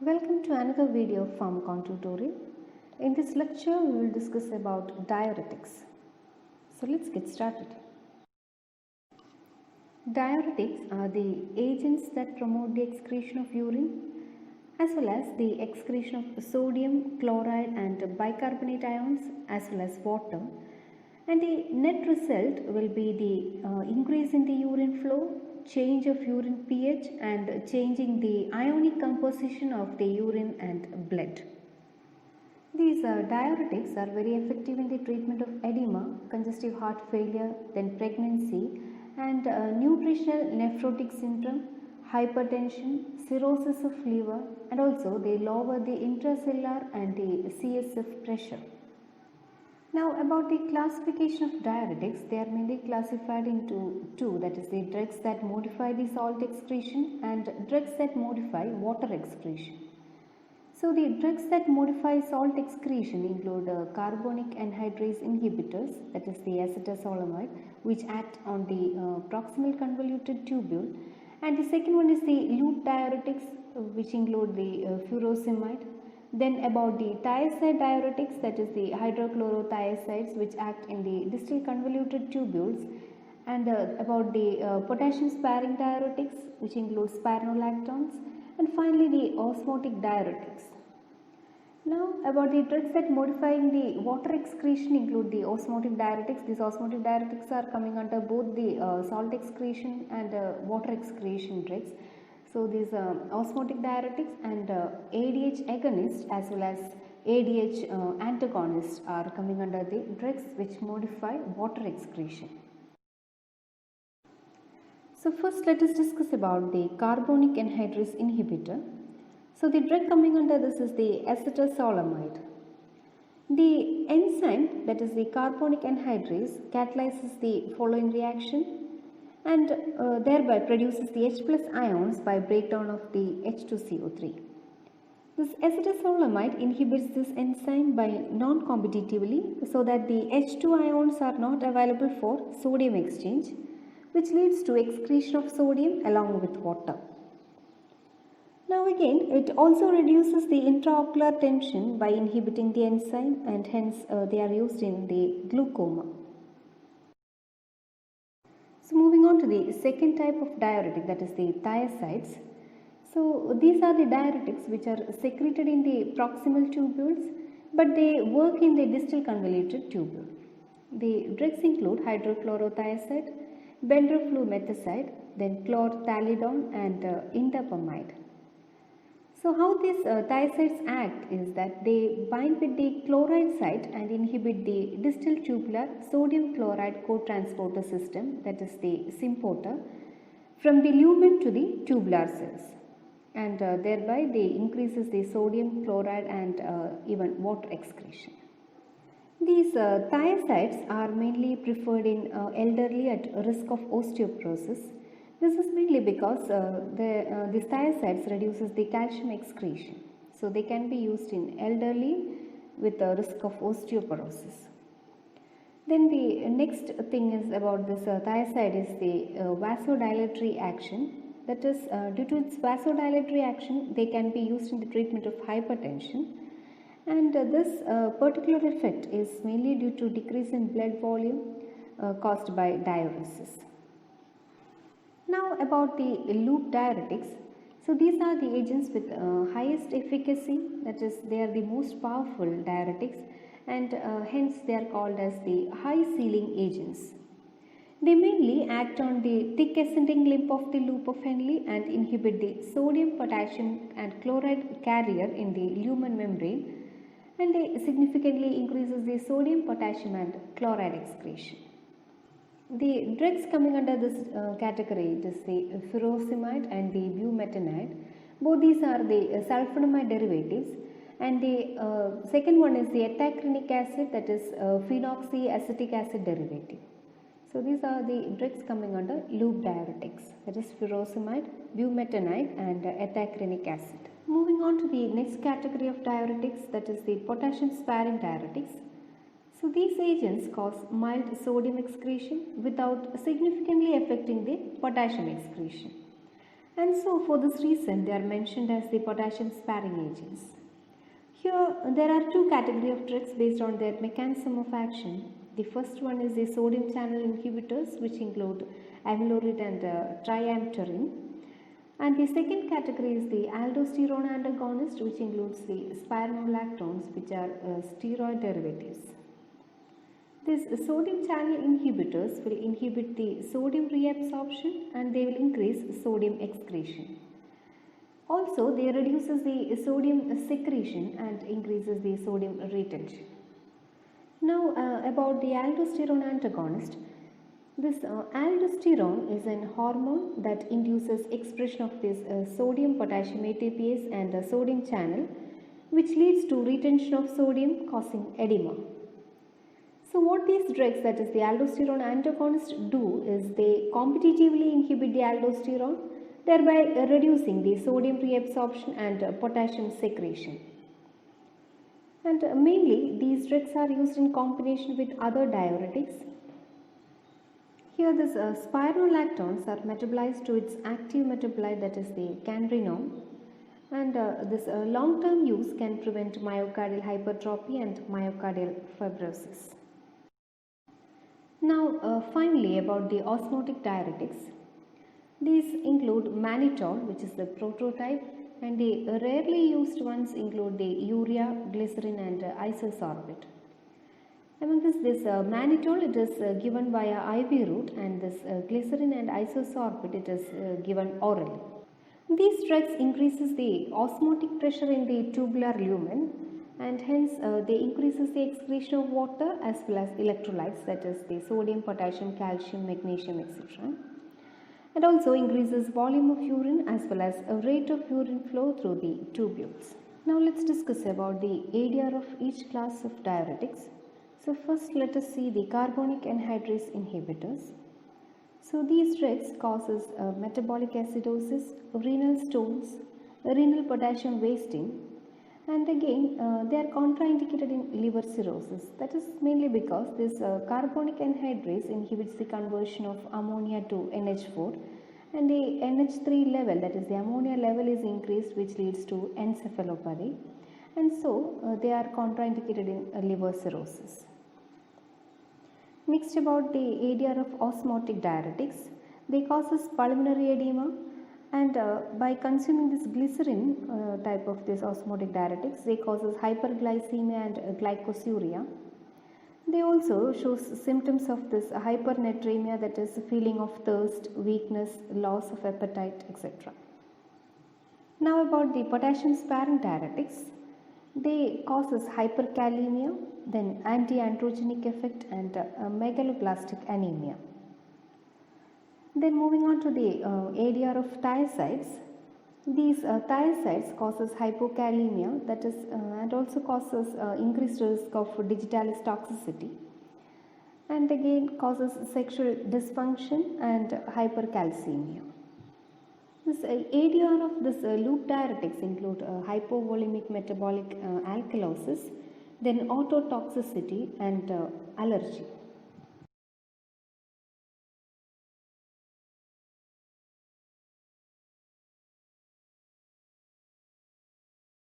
Welcome to another video of Pharmacon tutorial. In this lecture, we will discuss about diuretics. So let's get started. Diuretics are the agents that promote the excretion of urine as well as the excretion of sodium, chloride and bicarbonate ions as well as water. And the net result will be the increase in the urine flow, change of urine pH and changing the ionic composition of the urine and blood. These diuretics are very effective in the treatment of edema, congestive heart failure, then pregnancy and nutritional nephrotic syndrome, hypertension, cirrhosis of liver, and also they lower the intracellular and the CSF pressure. Now about the classification of diuretics, they are mainly classified into two, that is the drugs that modify the salt excretion and drugs that modify water excretion. So the drugs that modify salt excretion include carbonic anhydrase inhibitors, that is the acetazolamide, which act on the proximal convoluted tubule, and the second one is the loop diuretics, which include the furosemide. Then about the thiazide diuretics, that is the hydrochlorothiazides, which act in the distal convoluted tubules, and about the potassium sparing diuretics, which include spironolactones, and finally the osmotic diuretics. Now about the drugs that modify the water excretion include the osmotic diuretics. These osmotic diuretics are coming under both the salt excretion and water excretion drugs. So these osmotic diuretics and ADH agonists as well as ADH antagonists are coming under the drugs which modify water excretion. So first let us discuss about the carbonic anhydrase inhibitor. So the drug coming under this is the acetazolamide. The enzyme, that is the carbonic anhydrase, catalyzes the following reaction and thereby produces the H plus ions by breakdown of the H2CO3. This acetazolamide inhibits this enzyme by non-competitively so that the H2 ions are not available for sodium exchange, which leads to excretion of sodium along with water. Now again, it also reduces the intraocular tension by inhibiting the enzyme and hence they are used in the glaucoma. So moving on to the second type of diuretic, that is the thiazides. So these are the diuretics which are secreted in the proximal tubules but they work in the distal convoluted tubule. The drugs include hydrochlorothiazide, bendraflumethiside, then chlorthalidone and indapamide. So how these thiazides act is that they bind with the chloride site and inhibit the distal tubular sodium chloride cotransporter system, that is the symporter, from the lumen to the tubular cells, and thereby they increases the sodium chloride and even water excretion. These thiazides are mainly preferred in elderly at risk of osteoporosis. This is mainly because these thiazides reduces the calcium excretion. So they can be used in elderly with the risk of osteoporosis. Then the next thing is about this thiazide is the vasodilatory action. That is, due to its vasodilatory action, they can be used in the treatment of hypertension. And this particular effect is mainly due to decrease in blood volume caused by diuresis. Now about the loop diuretics. So these are the agents with highest efficacy, that is they are the most powerful diuretics and hence they are called as the high ceiling agents. They mainly act on the thick ascending limb of the loop of Henle and inhibit the sodium, potassium and chloride carrier in the lumen membrane, and they significantly increases the sodium, potassium and chloride excretion. The drugs coming under this category is the furosemide and the bumetanide. Both these are the sulfonamide derivatives, and the second one is the ethacrynic acid, that is phenoxyacetic acid derivative. So these are the drugs coming under loop diuretics, that is furosemide, bumetanide and ethacrynic acid. Moving on to the next category of diuretics, that is the potassium sparing diuretics. So these agents cause mild sodium excretion without significantly affecting the potassium excretion. And so for this reason they are mentioned as the potassium sparing agents. Here there are two categories of drugs based on their mechanism of action. The first one is the sodium channel inhibitors, which include amiloride and triamterene. And the second category is the aldosterone antagonist, which includes the spironolactones, which are steroid derivatives. These sodium channel inhibitors will inhibit the sodium reabsorption and they will increase sodium excretion. Also, they reduces the sodium secretion and increases the sodium retention. Now, about the aldosterone antagonist. This aldosterone is an hormone that induces expression of this sodium potassium ATPase and sodium channel, which leads to retention of sodium causing edema. So what these drugs, that is the aldosterone antagonists, do is they competitively inhibit the aldosterone, thereby reducing the sodium reabsorption and potassium secretion. And mainly these drugs are used in combination with other diuretics. Here these spironolactones are metabolized to its active metabolite, that is the candrenone, and this long-term use can prevent myocardial hypertrophy and myocardial fibrosis. Now finally about the osmotic diuretics. These include mannitol, which is the prototype, and the rarely used ones include the urea, glycerin and isosorbate. Among this mannitol, it is given via IV route, and this glycerin and isosorbate, it is given orally. These drugs increases the osmotic pressure in the tubular lumen, and hence they increases the excretion of water as well as electrolytes, that is the sodium, potassium, calcium, magnesium, etc. And also increases volume of urine as well as a rate of urine flow through the tubules. Now let's discuss about the ADR of each class of diuretics. So first let us see the carbonic anhydrase inhibitors. So these drugs causes metabolic acidosis, renal stones, renal potassium wasting, and again they are contraindicated in liver cirrhosis. That is mainly because this carbonic anhydrase inhibits the conversion of ammonia to NH4, and the NH3 level, that is the ammonia level, is increased, which leads to encephalopathy, and so they are contraindicated in liver cirrhosis. Next about the ADR of osmotic diuretics. They causes pulmonary edema, and by consuming this glycerin type of this osmotic diuretics, they causes hyperglycemia and glycosuria. They also shows symptoms of this hypernatremia, that is feeling of thirst, weakness, loss of appetite, etc. Now about the potassium sparing diuretics. They causes hyperkalemia, then anti-androgenic effect and megaloblastic anemia. Then moving on to the ADR of thiazides. These thiazides causes hypokalemia, that is and also causes increased risk of digitalis toxicity, and again causes sexual dysfunction and hypercalcemia. This ADR of this loop diuretics include hypovolemic metabolic alkalosis, then ototoxicity and allergy.